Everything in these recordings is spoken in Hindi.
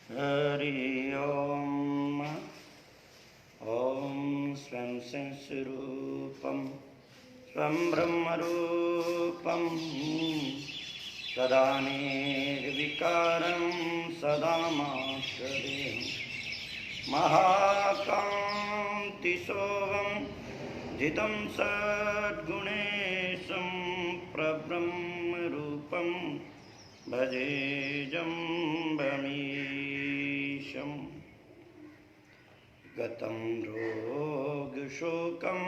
हरि ओम। ओम स्वं स्वरूपं स्वं ब्रह्मरूपं सदा निर्विकारं सदा माश्रयेऽहं महाकान्तिशोभं जितं सद्गुणेशं प्रब्रह्मरूपं भजेजं बमीशम्। गतं रोगशोकं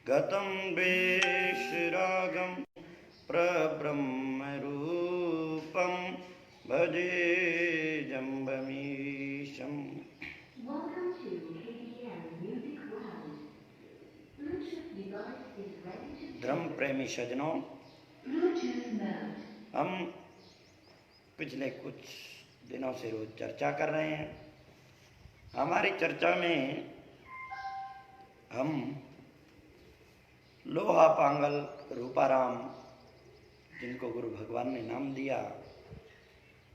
गतं वेशरागं प्रब्रह्मरूपं भजेजं बमीशम्। धर्म प्रेमी सज्जनों, हम पिछले कुछ दिनों से रोज चर्चा कर रहे हैं। हमारी चर्चा में हम लोहा पांगल रूपाराम, जिनको गुरु भगवान ने नाम दिया,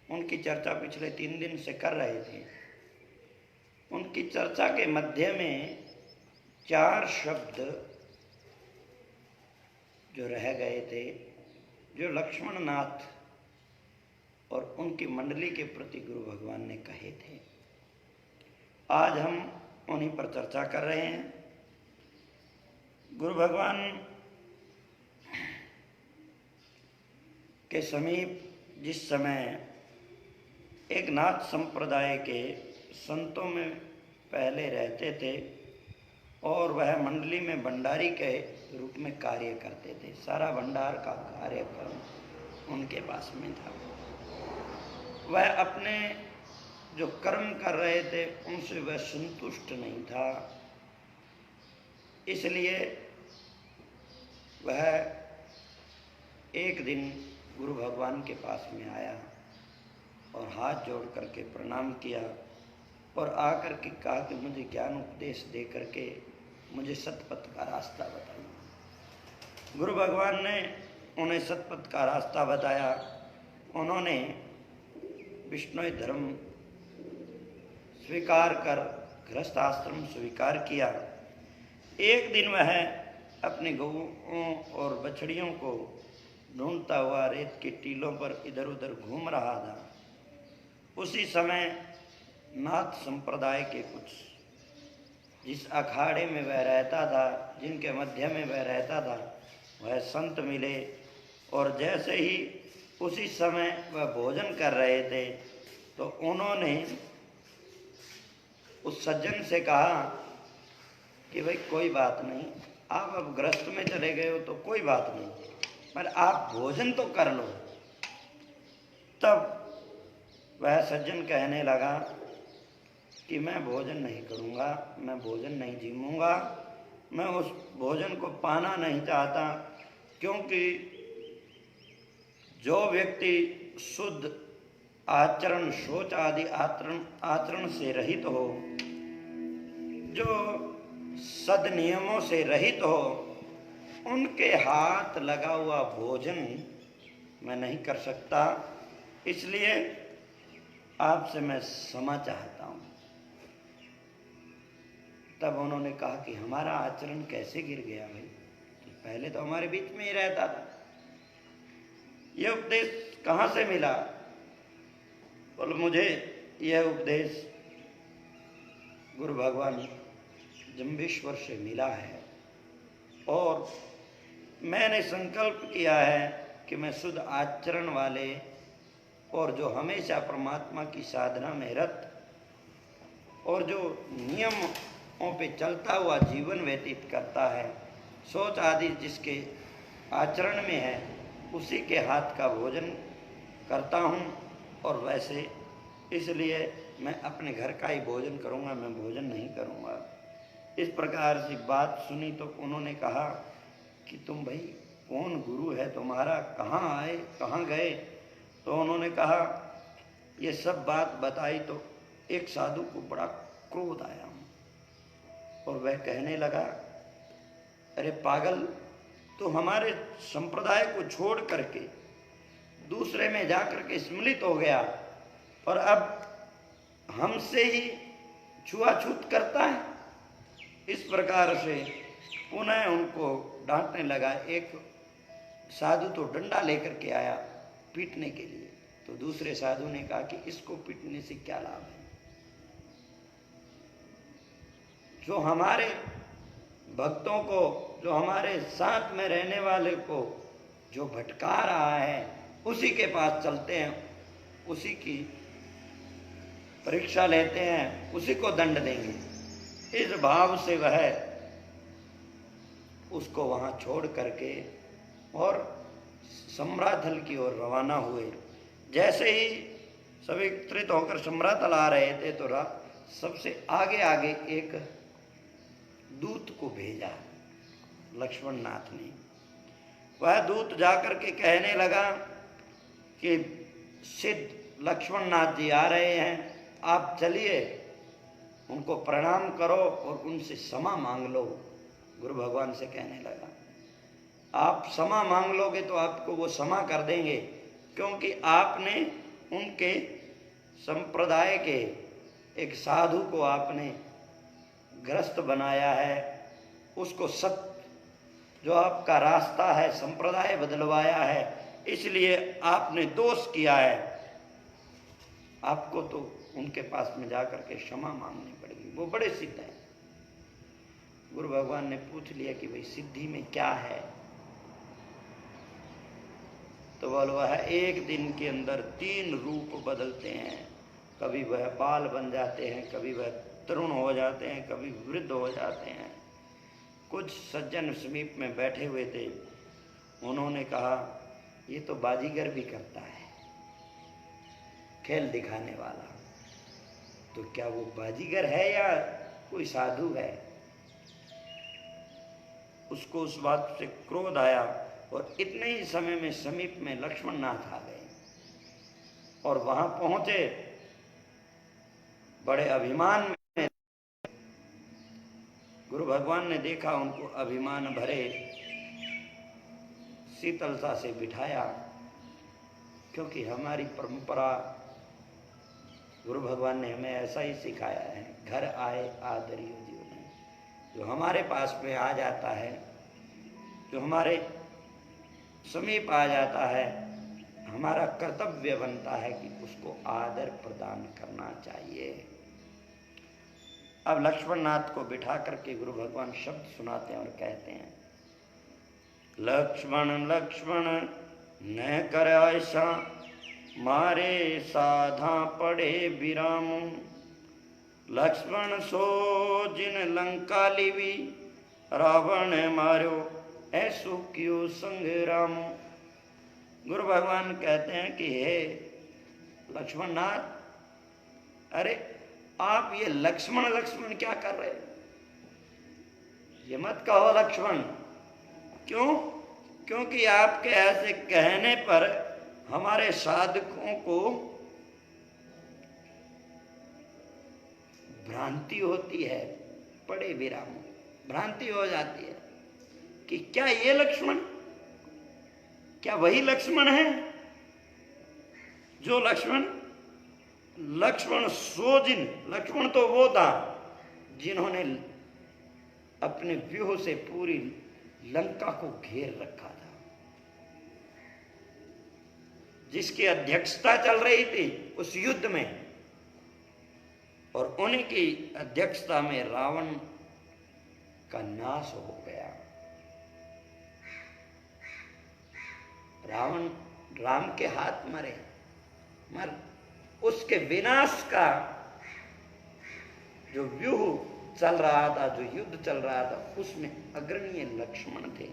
उनकी चर्चा पिछले 3 दिन से कर रहे थे। उनकी चर्चा के मध्य में 4 शब्द जो रह गए थे, जो लक्ष्मण नाथ और उनकी मंडली के प्रति गुरु भगवान ने कहे थे, आज हम उन्हीं पर चर्चा कर रहे हैं। गुरु भगवान के समीप जिस समय एक नाथ संप्रदाय के संतों में पहले रहते थे और वह मंडली में भंडारी के रूप में कार्य करते थे, सारा भंडार का कार्यक्रम उनके पास में था। वह अपने जो कर्म कर रहे थे उनसे वह संतुष्ट नहीं था, इसलिए वह एक दिन गुरु भगवान के पास में आया और हाथ जोड़ करके प्रणाम किया और आकर के कहा कि मुझे ज्ञान उपदेश दे करके मुझे सतपथ का रास्ता बताइए। गुरु भगवान ने उन्हें सतपथ का रास्ता बताया। उन्होंने विष्णु धर्म स्वीकार कर गृहस्थ आश्रम स्वीकार किया। एक दिन वह अपने गौओं और बछड़ियों को ढूंढता हुआ रेत के टीलों पर इधर उधर घूम रहा था। उसी समय नाथ संप्रदाय के कुछ, जिस अखाड़े में वह रहता था, जिनके मध्य में वह रहता था, वह संत मिले और जैसे ही उसी समय वह भोजन कर रहे थे तो उन्होंने उस सज्जन से कहा कि भाई कोई बात नहीं, आप अब गृहस्थ में चले गए हो तो कोई बात नहीं, पर आप भोजन तो कर लो। तब वह सज्जन कहने लगा कि मैं भोजन नहीं करूँगा, मैं भोजन नहीं जीमूँगा, मैं उस भोजन को पाना नहीं चाहता, क्योंकि जो व्यक्ति शुद्ध आचरण, शौच आदि आचरण से रहित हो, जो सद नियमों से रहित हो, उनके हाथ लगा हुआ भोजन मैं नहीं कर सकता, इसलिए आपसे मैं क्षमा चाहता हूँ। तब उन्होंने कहा कि हमारा आचरण कैसे गिर गया भाई, तो पहले तो हमारे बीच में ही रहता था, यह उपदेश कहाँ से मिला? बोले मुझे यह उपदेश गुरु भगवान जम्बेश्वर से मिला है और मैंने संकल्प किया है कि मैं शुद्ध आचरण वाले और जो हमेशा परमात्मा की साधना में रत और जो नियमों पे चलता हुआ जीवन व्यतीत करता है, सोच आदि जिसके आचरण में है, उसी के हाथ का भोजन करता हूँ। और वैसे इसलिए मैं अपने घर का ही भोजन करूँगा, मैं भोजन नहीं करूँगा। इस प्रकार से बात सुनी तो उन्होंने कहा कि तुम भाई कौन गुरु है तुम्हारा, कहाँ आए कहाँ गए? तो उन्होंने कहा, ये सब बात बताई तो एक साधु को बड़ा क्रोध आया और वह कहने लगा, अरे पागल, तो हमारे संप्रदाय को छोड़ करके दूसरे में जाकर के सम्मिलित हो गया और अब हमसे ही छुआछूत करता है। इस प्रकार से पुनः उनको डांटने लगा। एक साधु तो डंडा लेकर के आया पीटने के लिए, तो दूसरे साधु ने कहा कि इसको पीटने से क्या लाभ है। जो हमारे भक्तों को, जो हमारे साथ में रहने वाले को जो भटका रहा है, उसी के पास चलते हैं, उसी की परीक्षा लेते हैं, उसी को दंड देंगे। इस भाव से वह उसको वहां छोड़ करके और सम्राथल की ओर रवाना हुए। जैसे ही सभी त्रित होकर सम्राथल आ रहे थे तो सबसे आगे आगे एक दूत को भेजा लक्ष्मण नाथ ने। वह दूत जाकर के कहने लगा कि सिद्ध लक्ष्मण नाथ जी आ रहे हैं, आप चलिए उनको प्रणाम करो और उनसे क्षमा मांग लो। गुरु भगवान से कहने लगा, आप क्षमा मांग लोगे तो आपको वो क्षमा कर देंगे, क्योंकि आपने उनके संप्रदाय के एक साधु को आपने ग्रस्त बनाया है, उसको सत्य जो आपका रास्ता है संप्रदाय बदलवाया है, इसलिए आपने दोष किया है। आपको तो उनके पास में जाकर के क्षमा मांगनी पड़ेगी, वो बड़े सिद्ध हैं। गुरु भगवान ने पूछ लिया कि भाई सिद्धि में क्या है, तो बोलो वह एक दिन के अंदर 3 रूप बदलते हैं। कभी वह बाल बन जाते हैं, कभी वह तरुण हो जाते हैं, कभी वृद्ध हो जाते हैं। कुछ सज्जन समीप में बैठे हुए थे, उन्होंने कहा ये तो बाजीगर भी करता है, खेल दिखाने वाला। तो क्या वो बाजीगर है या कोई साधु है? उसको उस बात से क्रोध आया और इतने ही समय में समीप में लक्ष्मण नाथ आ गए और वहां पहुंचे। बड़े अभिमान में गुरु भगवान ने देखा, उनको अभिमान भरे शीतलता से बिठाया, क्योंकि हमारी परंपरा गुरु भगवान ने हमें ऐसा ही सिखाया है। घर आए आदरियो जीवन, जो हमारे पास में आ जाता है, जो हमारे समीप आ जाता है, हमारा कर्तव्य बनता है कि उसको आदर प्रदान करना चाहिए। अब लक्ष्मण नाथ को बिठा करके गुरु भगवान शब्द सुनाते हैं और कहते हैं, लक्ष्मण लक्ष्मण न कर ऐसा, मारे साधा पड़े विराम। लक्ष्मण सो जिन लंका लिवी, रावण मारो ऐसो क्यों संग्राम। गुरु भगवान कहते हैं कि हे लक्ष्मण नाथ, अरे आप ये लक्ष्मण लक्ष्मण क्या कर रहे हैं? ये मत कहो लक्ष्मण। क्यों? क्योंकि आपके ऐसे कहने पर हमारे साधकों को भ्रांति होती है, पड़े विराम, भ्रांति हो जाती है कि क्या ये लक्ष्मण, क्या वही लक्ष्मण है जो लक्ष्मण सोजिन, लक्ष्मण तो वो था जिन्होंने अपने व्यूह से पूरी लंका को घेर रखा था, जिसकी अध्यक्षता चल रही थी उस युद्ध में, और उन्हीं की अध्यक्षता में रावण का नाश हो गया। रावण राम के हाथ मर उसके विनाश का जो व्यूह चल रहा था, जो युद्ध चल रहा था, उसमें अग्रणीय लक्ष्मण थे।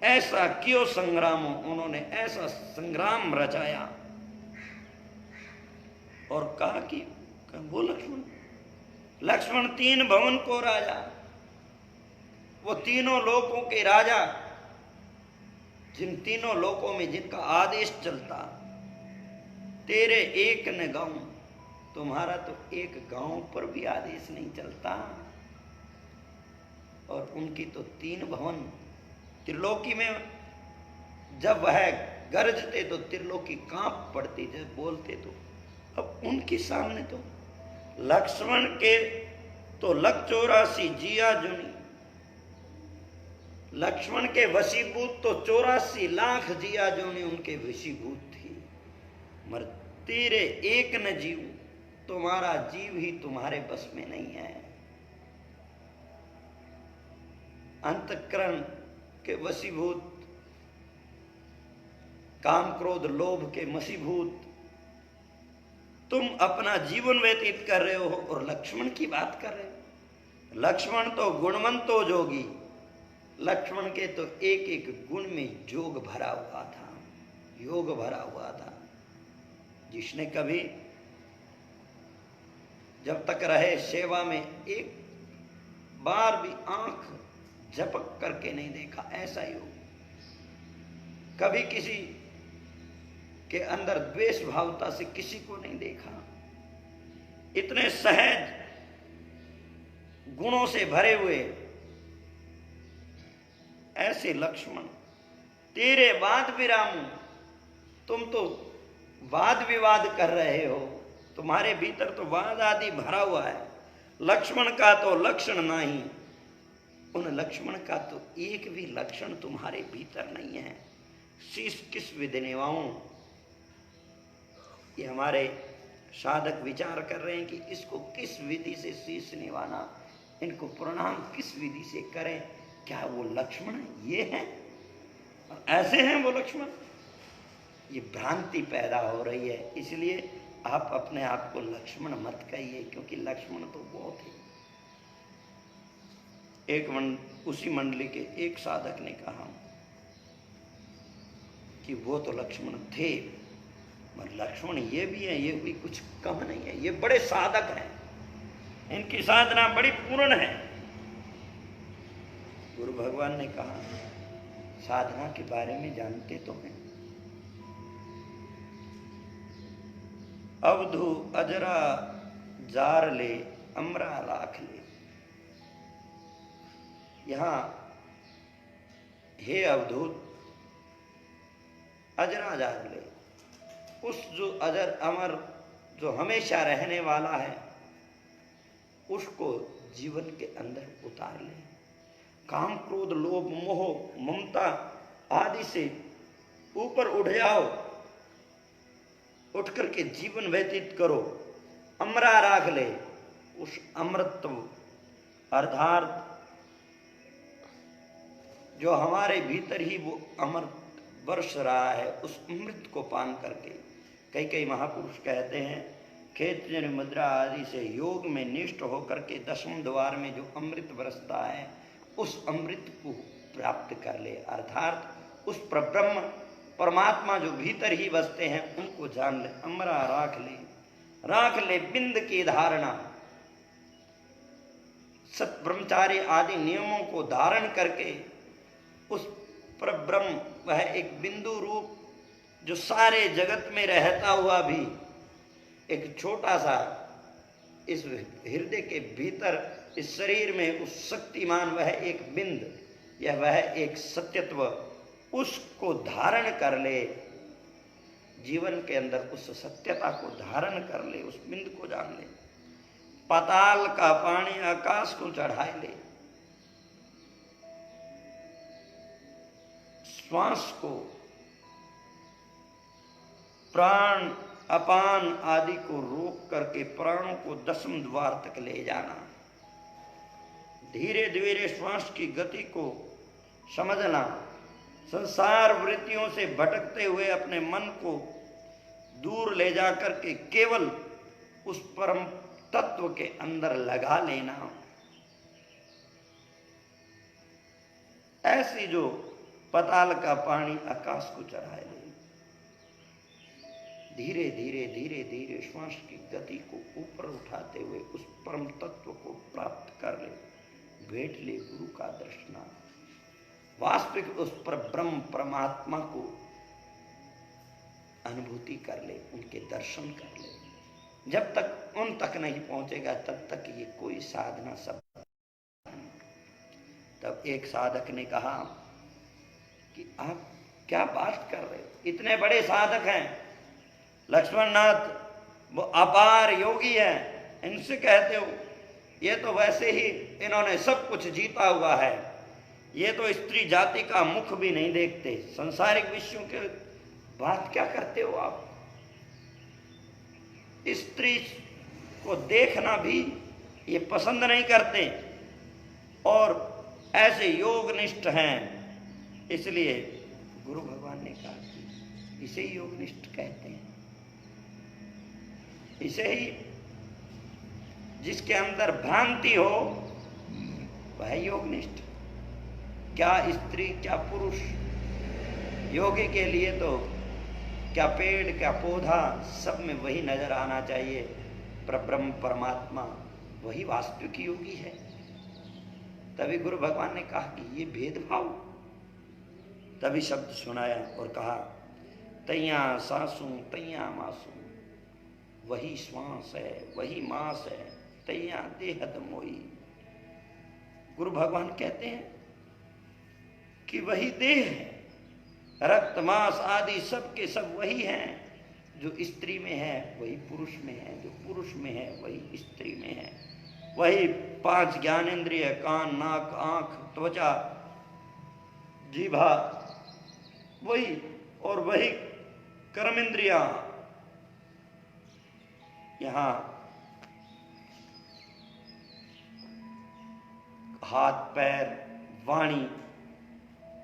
ऐसा क्यों संग्राम, उन्होंने ऐसा संग्राम रचाया और कहा कि वो लक्ष्मण 3 भवन को राजा, वो तीनों लोकों के राजा, जिन तीनों लोकों में जिनका आदेश चलता। तेरे एक न गांव, तुम्हारा तो एक गांव पर भी आदेश नहीं चलता, और उनकी तो 3 भवन। त्रिलोकी में जब वह गरजते तो त्रिलोकी कांप पड़ती, जब बोलते तो अब उनके सामने तो लक्ष्मण के तो लग 84 जिया जुनी, लक्ष्मण के वशीभूत तो 84 लाख जिया जुनी उनके वशीभूत थी। मर तेरे एक न जीव, तुम्हारा जीव ही तुम्हारे बस में नहीं है। अंतःकरण के वशीभूत, काम क्रोध लोभ के वशीभूत तुम अपना जीवन व्यतीत कर रहे हो और लक्ष्मण की बात कर रहे हो। लक्ष्मण तो गुणवंतो जोगी, लक्ष्मण के तो एक एक गुण में जोग भरा हुआ था, योग भरा हुआ था। जिसने कभी जब तक रहे सेवा में एक बार भी आंख झपक करके नहीं देखा, ऐसा योग। कभी किसी के अंदर द्वेष भावता से किसी को नहीं देखा, इतने सहज गुणों से भरे हुए ऐसे लक्ष्मण। तेरे वाद विराम, तुम तो वाद विवाद कर रहे हो, तुम्हारे भीतर तो वाद आदि भरा हुआ है। लक्ष्मण का तो लक्षण नहीं, उन लक्ष्मण का तो एक भी लक्षण तुम्हारे भीतर नहीं है। शीश किस विधि निभाऊं, ये हमारे साधक विचार कर रहे हैं कि इसको किस विधि से शीश निभाना, इनको प्रणाम किस विधि से करें। क्या वो लक्ष्मण ये हैं और ऐसे हैं वो लक्ष्मण? ये भ्रांति पैदा हो रही है। इसलिए आप अपने आप को लक्ष्मण मत कहिए, क्योंकि लक्ष्मण तो बहुत है। उसी मंडली के एक साधक ने कहा कि वो तो लक्ष्मण थे, पर लक्ष्मण ये भी है, ये भी कुछ कम नहीं है, ये बड़े साधक हैं, इनकी साधना बड़ी पूर्ण है। गुरु भगवान ने कहा साधना के बारे में जानते तो हैं। अवधु अजरा जार ले अमरा राख ले। यहां हे अवधूत, अजरा जार ले, उस जो अजर अमर जो हमेशा रहने वाला है उसको जीवन के अंदर उतार ले। काम क्रोध लोभ मोह ममता आदि से ऊपर उठ जाओ, उठ करके जीवन व्यतीत करो। अमरा राख ले, उस अमृतत्व अर्थात जो हमारे भीतर ही वो अमृत वर्ष रहा है, उस अमृत को पान करके। कई महापुरुष कहते हैं खेत मुद्रा आदि से योग में निष्ठ होकर के 10वें द्वार में जो अमृत बरसता है उस अमृत को प्राप्त कर ले, अर्थात उस ब्रह्म परमात्मा जो भीतर ही बसते हैं उनको जान ले। अमरा राख ले बिंद की धारणा, सत ब्रह्मचार्य आदि नियमों को धारण करके उस परब्रह्म, वह एक बिंदु रूप जो सारे जगत में रहता हुआ भी एक छोटा सा इस हृदय के भीतर इस शरीर में उस शक्तिमान वह एक बिंद या वह एक सत्यत्व, उसको धारण कर ले। जीवन के अंदर उस सत्यता को धारण कर ले, उस बिंद को जान ले। पाताल का पानी आकाश को चढ़ाए ले, श्वास को प्राण अपान आदि को रोक करके प्राणों को 10वें द्वार तक ले जाना। धीरे धीरे श्वास की गति को समझना। संसार वृत्तियों से भटकते हुए अपने मन को दूर ले जाकर के केवल उस परम तत्व के अंदर लगा लेना। ऐसी जो पाताल का पानी आकाश को चढ़ाए ले, धीरे धीरे धीरे धीरे श्वास की गति को ऊपर उठाते हुए उस परम तत्व को प्राप्त कर ले। भेंट ले गुरु का दर्शना, वास्तविक उस पर ब्रह्म परमात्मा को अनुभूति कर ले, उनके दर्शन कर ले। जब तक उन तक नहीं पहुंचेगा तब तक ये कोई साधना सब। तब एक साधक ने कहा कि आप क्या बात कर रहे हो, इतने बड़े साधक हैं लक्ष्मण नाथ, वो अपार योगी है, इनसे कहते हो ये तो वैसे ही इन्होंने सब कुछ जीता हुआ है, ये तो स्त्री जाति का मुख भी नहीं देखते, संसारिक विषयों के बात क्या करते हो आप? स्त्री को देखना भी ये पसंद नहीं करते और ऐसे योगनिष्ठ हैं। इसलिए गुरु भगवान ने कहा कि इसे योगनिष्ठ कहते हैं, इसे ही जिसके अंदर भ्रांति हो वह योगनिष्ठ। क्या स्त्री क्या पुरुष, योगी के लिए तो क्या पेड़ क्या पौधा, सब में वही नजर आना चाहिए, परब्रह्म परमात्मा वही वास्तविक योगी है। तभी गुरु भगवान ने कहा कि ये भेदभाव, तभी शब्द सुनाया और कहा तैया सासू तैया मासू, वही श्वास है वही मास है, तैया देहद मोई। गुरु भगवान कहते हैं कि वही देह है, रक्त मांस आदि सब के सब वही हैं। जो स्त्री में है वही पुरुष में है, जो पुरुष में है वही स्त्री में है। वही 5 ज्ञानेंद्रिय कान नाक आंख त्वचा जीभा वही, और वही कर्मेंद्रियां, यहां हाथ पैर वाणी,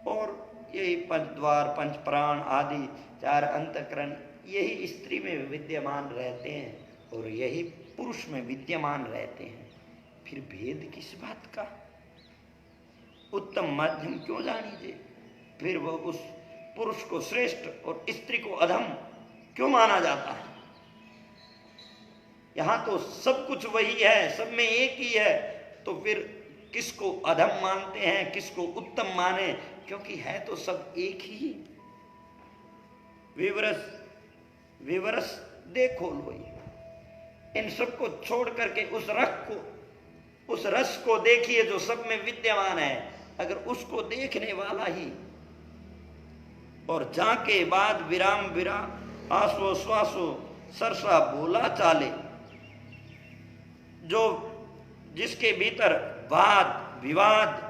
और यही पंचद्वार पंच प्राण आदि 4 अंतःकरण यही स्त्री में विद्यमान रहते हैं और यही पुरुष में विद्यमान रहते हैं। फिर भेद किस बात का? उत्तम माध्यम क्यों जानीजे? फिर वो उस पुरुष को श्रेष्ठ और स्त्री को अधम क्यों माना जाता है? यहां तो सब कुछ वही है, सब में एक ही है, तो फिर किसको अधम मानते हैं, किसको उत्तम माने? क्योंकि है तो सब एक ही। विवरस देखो लोई, इन सबको छोड़ करके उस रस को देखिए जो सब में विद्यमान है। अगर उसको देखने वाला ही और जाके बाद विराम विराम आसो श्वासो सरसा बोला चाले, जो जिसके भीतर वाद विवाद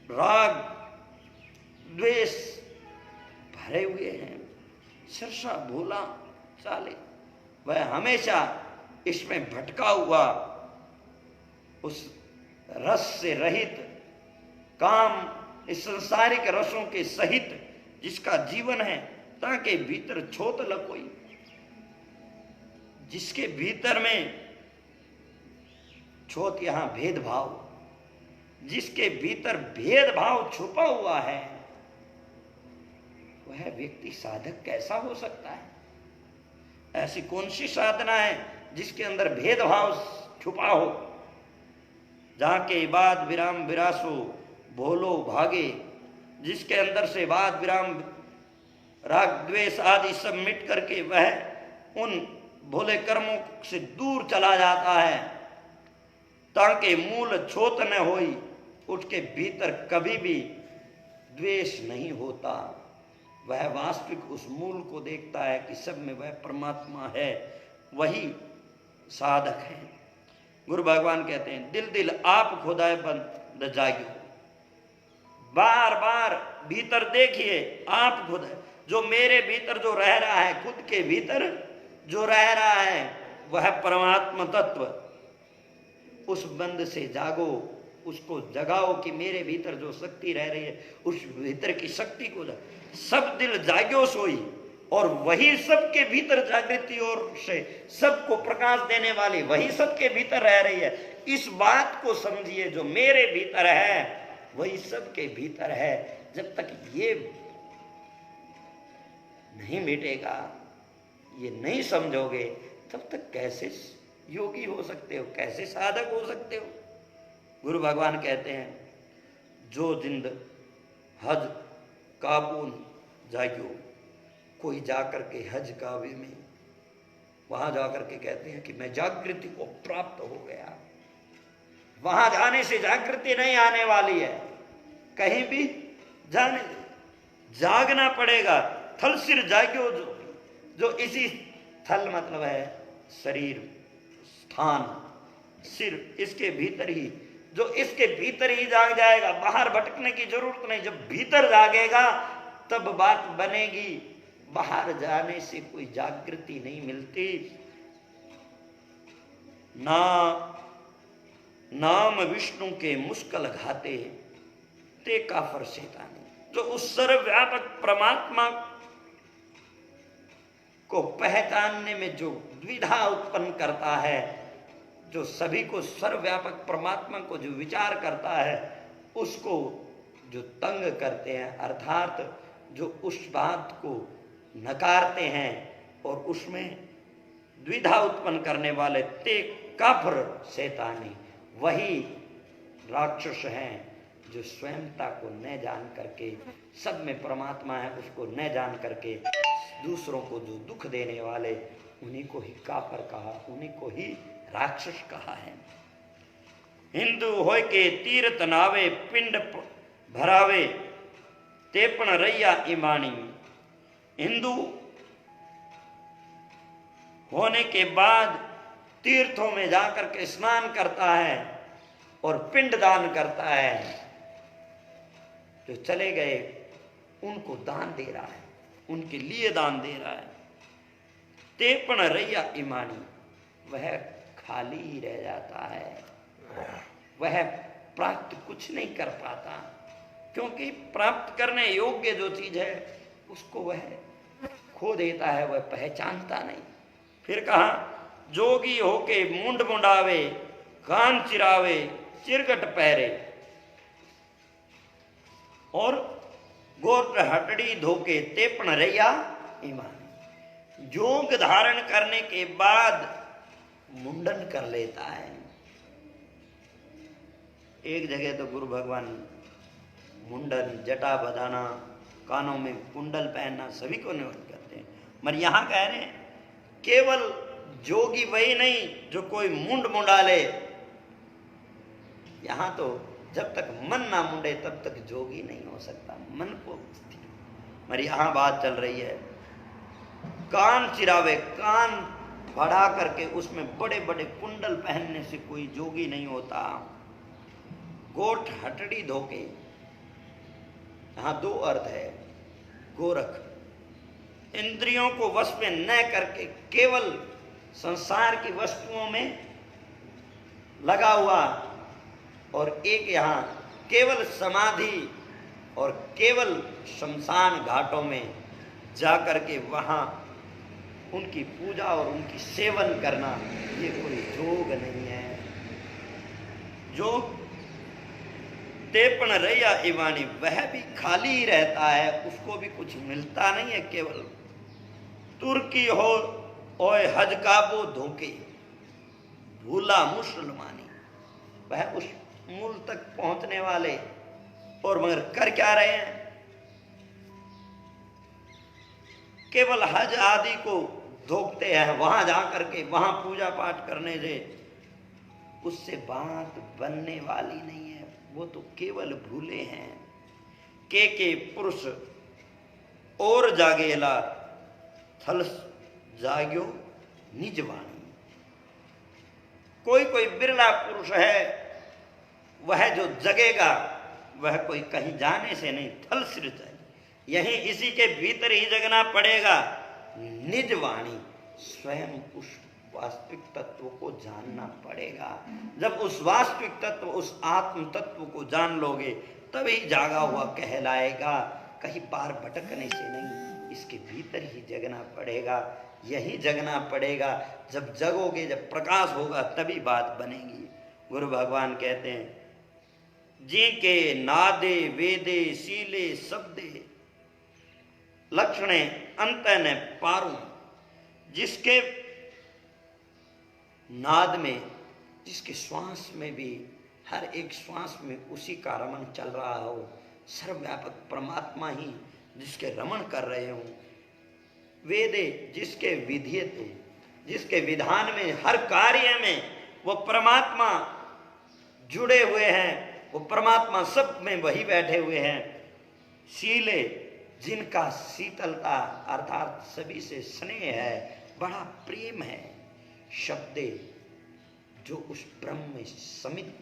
राग द्वेष भरे हुए हैं, सरसा भोला चाले, वह हमेशा इसमें भटका हुआ, उस रस से रहित, काम इस संसारिक रसों के सहित जिसका जीवन है, ताके भीतर छोत लकोई, जिसके भीतर में छोत यहां भेदभाव, जिसके भीतर भेदभाव छुपा हुआ है, वह व्यक्ति साधक कैसा हो सकता है? ऐसी कौन सी साधना है जिसके अंदर भेदभाव छुपा हो? जाके बाद विराम विरासो भोलो भागे, जिसके अंदर से वाद विराम राग द्वेष आदि सब मिट करके वह उन भोले कर्मों से दूर चला जाता है, ताकि मूल छोत न होई, उसके भीतर कभी भी द्वेष नहीं होता। वह वास्तविक उस मूल को देखता है कि सब में वह परमात्मा है, वही साधक है। गुरु भगवान कहते हैं दिल दिल आप खुदाए बंद जागियो, बार बार भीतर देखिए आप खुद, जो मेरे भीतर जो रह रहा है, खुद के भीतर जो रह रहा है वह परमात्मा तत्व, उस बंद से जागो, उसको जगाओ कि मेरे भीतर जो शक्ति रह रही है उस भीतर की शक्ति को सब दिल जाग्यो सोई, और वही सबके भीतर जागृति और से सबको प्रकाश देने वाली वही सबके भीतर रह रही है। इस बात को समझिए, जो मेरे भीतर है वही सबके भीतर है। जब तक ये नहीं मिटेगा, ये नहीं समझोगे, तब तक कैसे योगी हो सकते हो, कैसे साधक हो सकते हो? गुरु भगवान कहते हैं जो जिंद हज काबून जागियो, कोई जाकर के हज काबे में वहां जाकर के कहते हैं कि मैं जागृति को प्राप्त हो गया। वहां जाने से जागृति नहीं आने वाली है, कहीं भी जाने जागना पड़ेगा। थल सिर जाग्यो जो इसी थल मतलब है शरीर, स्थान, सिर, इसके भीतर ही, जो इसके भीतर ही जाग जाएगा, बाहर भटकने की जरूरत नहीं। जब भीतर जागेगा तब बात बनेगी, बाहर जाने से कोई जागृति नहीं मिलती। नाम विष्णु के मुश्किल घाते ते काफर शैतानी। जो उस सर्वव्यापक परमात्मा को पहचानने में जो द्विधा उत्पन्न करता है, जो सभी को सर्वव्यापक परमात्मा को जो विचार करता है, उसको जो तंग करते हैं, अर्थात जो उस बात को नकारते हैं और उसमें द्विधा उत्पन्न करने वाले ते काफर शैतानी, वही राक्षस हैं जो स्वयंता को न जान करके, सब में परमात्मा है उसको न जान करके दूसरों को जो दुख देने वाले, उन्हीं को ही काफर कहा, उन्हीं को ही राक्षस कहा है। हिंदू होय के तीर्थ नावे पिंड भरावे ते पण रैया ईमानी। हिंदू होने के बाद तीर्थों में जाकर के स्नान करता है और पिंड दान करता है, जो चले गए उनको दान दे रहा है, उनके लिए दान दे रहा है। ते पण रैया ईमानी, वह खाली ही रह जाता है, वह प्राप्त कुछ नहीं कर पाता, क्योंकि प्राप्त करने योग्य जो चीज है उसको वह खो देता है, वह पहचानता नहीं। फिर कहा जोगी होके मुंड मुंडावे कान चिरावे चिरगट पैरे और गोत्र हटड़ी धोके तेपण रैया ईमान। जोग धारण करने के बाद मुंडन कर लेता है। एक जगह तो गुरु भगवान मुंडन, जटा बधाना, कानों में कुंडल पहनना सभी को निवृत्त करते हैं, मगर यहां कह रहे हैं केवल जोगी वही नहीं जो कोई मुंड मुंडा ले। यहां तो जब तक मन ना मुंडे तब तक जोगी नहीं हो सकता, मन को। मगर यहां बात चल रही है कान चिरावे, कान बढ़ा करके उसमें बड़े बड़े कुंडल पहनने से कोई जोगी नहीं होता। गोठ हटड़ी धोके, यहां दो अर्थ है। गोरख, इंद्रियों को वश में न करके केवल संसार की वस्तुओं में लगा हुआ, और एक यहां केवल समाधि और केवल शमशान घाटों में जाकर के वहां उनकी पूजा और उनकी सेवन करना, ये कोई जोग नहीं है। जोग तेपण रैया ईवानी, वह भी खाली ही रहता है, उसको भी कुछ मिलता नहीं है। केवल तुर्की हो ओए हज काबो धोके भूला मुसलमानी, वह उस मूल तक पहुंचने वाले, और मगर कर क्या रहे हैं? केवल हज आदि को धोखते हैं, वहां जाकर के वहां पूजा पाठ करने से उससे बात बनने वाली नहीं है, वो तो केवल भूले हैं। के पुरुष और जागेला थल जाग्यो निज वाणी। कोई कोई बिरला पुरुष है, वह जो जगेगा वह कोई कहीं जाने से नहीं, थल सिर जाए, यहीं इसी के भीतर ही जगना पड़ेगा। निज वाणी, स्वयं उस वास्तविक तत्व को जानना पड़ेगा। जब उस वास्तविक तत्व, उस आत्म तत्व को जान लोगे तभी जागा हुआ कहलाएगा, कहीं पार भटकने से नहीं, इसके भीतर ही जगना पड़ेगा, यही जगना पड़ेगा। जब जगोगे, जब प्रकाश होगा तभी बात बनेगी। गुरु भगवान कहते हैं जी के नादे वेदे शीले शब्दे लक्षणे अंत न पारू। जिसके नाद में, जिसके श्वास में भी, हर एक श्वास में उसी का रमण चल रहा हो, सर्वव्यापक परमात्मा ही जिसके रमण कर रहे हो। वेदे, जिसके विधियते, जिसके विधान में, हर कार्य में वो परमात्मा जुड़े हुए हैं, वो परमात्मा सब में वही बैठे हुए हैं। शीले, जिनका शीतलता अर्थात सभी से स्नेह है, बड़ा प्रेम है, शब्दे जो उस ब्रह्म में समित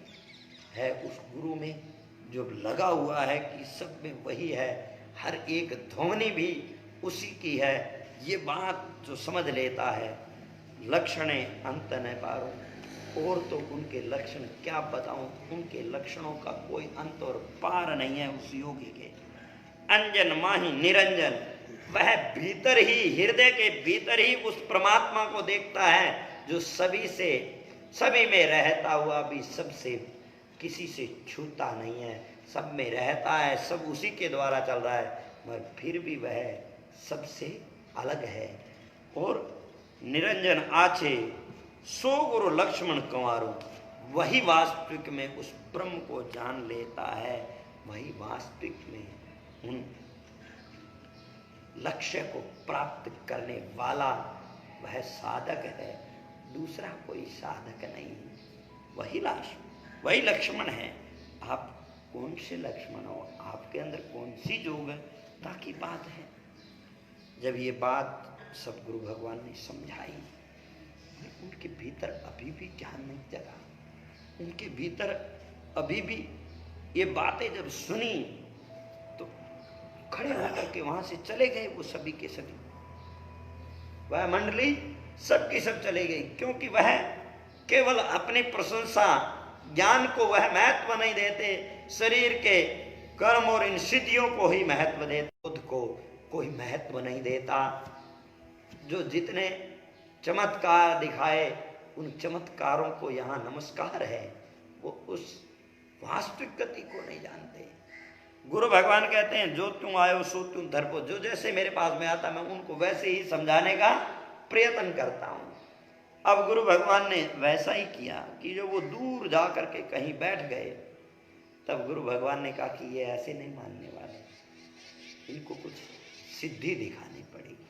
है, उस गुरु में जो लगा हुआ है कि सब में वही है, हर एक ध्वनि भी उसी की है, ये बात जो समझ लेता है। लक्षणे अंत न पारो, और तो उनके लक्षण क्या बताऊं, उनके लक्षणों का कोई अंत और पार नहीं है उस योगी के। अंजन माही निरंजन, वह भीतर ही, हृदय के भीतर ही उस परमात्मा को देखता है जो सभी से, सभी में रहता हुआ भी सबसे किसी से छूता नहीं है, सब में रहता है, सब उसी के द्वारा चल रहा है, मगर फिर भी वह सबसे अलग है। और निरंजन आछे सो गुरु लक्ष्मण कंवारो, वही वास्तविक में उस ब्रह्म को जान लेता है, वही वास्तविक में उन लक्ष्य को प्राप्त करने वाला वह साधक है, दूसरा कोई साधक नहीं, वही लक्ष्मण है। आप कौन से लक्ष्मण हो, आपके अंदर कौन सी योग्यता की बात है। जब ये बात सब गुरु भगवान ने समझाई, उनके भीतर अभी भी ज्ञान नहीं जगा, उनके भीतर अभी भी ये बातें जब सुनी तो खड़े होकर के वहां से चले गए वो सभी के सभी, वह मंडली सबकी सब चले गई, क्योंकि वह केवल अपनी प्रशंसा, ज्ञान को वह महत्व नहीं देते, शरीर के कर्म और इन सिद्धियों को ही महत्व देते, खुद को कोई महत्व नहीं देता। जो जितने चमत्कार दिखाए, उन चमत्कारों को यहाँ नमस्कार है, वो उस वास्तविक गति को नहीं जानते। गुरु भगवान कहते हैं जो तुम आयो सो तुम धरपो, जो जैसे मेरे पास में आता मैं उनको वैसे ही समझाने का प्रयत्न करता हूँ। अब गुरु भगवान ने वैसा ही किया कि जो वो दूर जा करके कहीं बैठ गए, तब गुरु भगवान ने कहा कि ये ऐसे नहीं मानने वाले, इनको कुछ सिद्धि दिखानी पड़ेगी,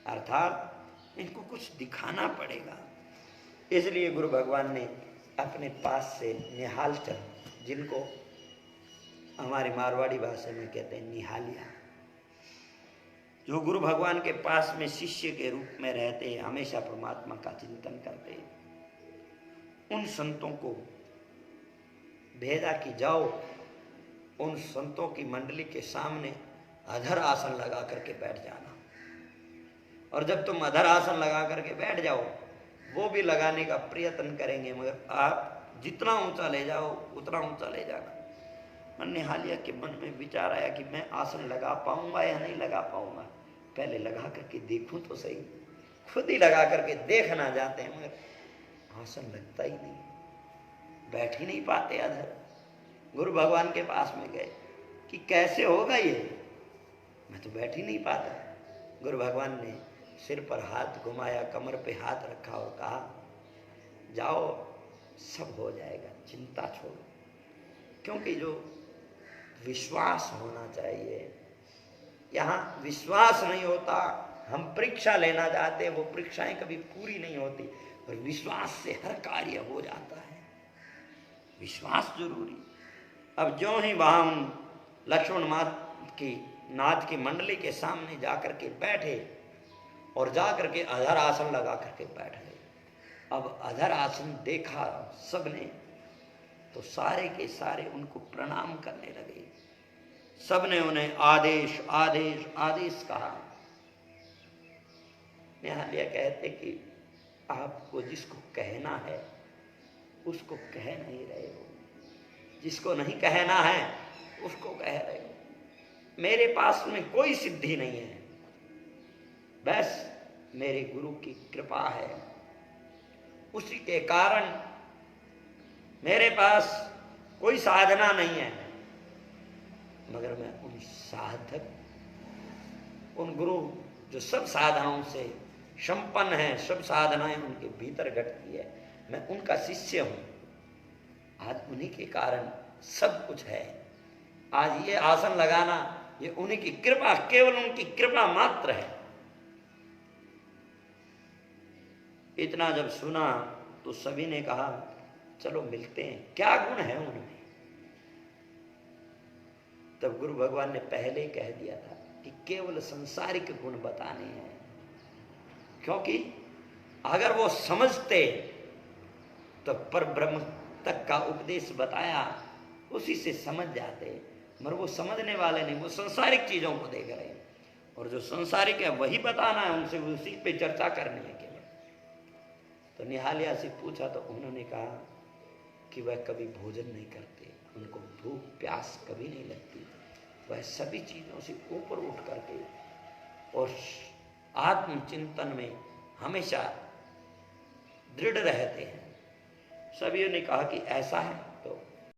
अर्थात इनको कुछ दिखाना पड़ेगा। इसलिए गुरु भगवान ने अपने पास से निहाल चंद, जिनको हमारी मारवाड़ी भाषा में कहते हैं निहालिया, जो गुरु भगवान के पास में शिष्य के रूप में रहते, हमेशा परमात्मा का चिंतन करते, उन संतों को भेजा कि जाओ उन संतों की मंडली के सामने अधर आसन लगा करके बैठ जाना, और जब तुम अधर आसन लगा करके बैठ जाओ, वो भी लगाने का प्रयत्न करेंगे, मगर आप जितना ऊंचा ले जाओ उतना ऊंचा ले जाना। निहालिया के मन में विचार आया कि मैं आसन लगा पाऊंगा या नहीं लगा पाऊंगा, पहले लगा करके देखूं तो सही। खुद ही लगा करके देखना जाते हैं, मगर आसन लगता ही नहीं, बैठ ही नहीं पाते अधर। गुरु भगवान के पास में गए कि कैसे होगा ये, मैं तो बैठ ही नहीं पाता। गुरु भगवान ने सिर पर हाथ घुमाया, कमर पे हाथ रखा और कहा जाओ सब हो जाएगा, चिंता छोड़ो। क्योंकि जो विश्वास होना चाहिए, यहाँ विश्वास नहीं होता। हम परीक्षा लेना चाहते हैं, वो परीक्षाएं कभी पूरी नहीं होती, पर विश्वास से हर कार्य हो जाता है, विश्वास जरूरी। अब जो ही वहां उन लक्ष्मण नाथ की मंडली के सामने जाकर के बैठे और जाकर के अधर आसन लगा करके बैठ गए। अब अधर आसन देखा सबने, तो सारे के सारे उनको प्रणाम करने लगे। सबने उन्हें आदेश आदेश आदेश कहा। निहालिया कहते कि आपको जिसको कहना है उसको कह नहीं रहे हो, जिसको नहीं कहना है उसको कह रहे हो। मेरे पास में कोई सिद्धि नहीं है, बस मेरे गुरु की कृपा है, उसी के कारण मेरे पास कोई साधना नहीं है, मगर मैं उन साधक, उन गुरु जो सब साधनाओं से संपन्न है, सब साधनाएं उनके भीतर घटती है, मैं उनका शिष्य हूं। आज उन्हीं के कारण सब कुछ है। आज ये आसन लगाना ये उन्हीं की कृपा, केवल उनकी कृपा मात्र है। इतना जब सुना तो सभी ने कहा चलो मिलते हैं, क्या गुण है उनमें। तब गुरु भगवान ने पहले ही कह दिया था कि केवल संसारिक गुण बताने हैं, क्योंकि अगर वो समझते तो पर ब्रह्म तक का उपदेश बताया उसी से समझ जाते, मगर वो समझने वाले नहीं, वो संसारिक चीजों को देख रहे हैं, और जो संसारिक है वही बताना है उनसे, उसी पे चर्चा करनी है केवल। तो निहालिया से पूछा तो उन्होंने कहा कि वह कभी भोजन नहीं करते, उनको भूख प्यास कभी नहीं लगती, वह सभी चीजों से ऊपर उठ करके और आत्मचिंतन में हमेशा दृढ़ रहते हैं। सभी ने कहा कि ऐसा है,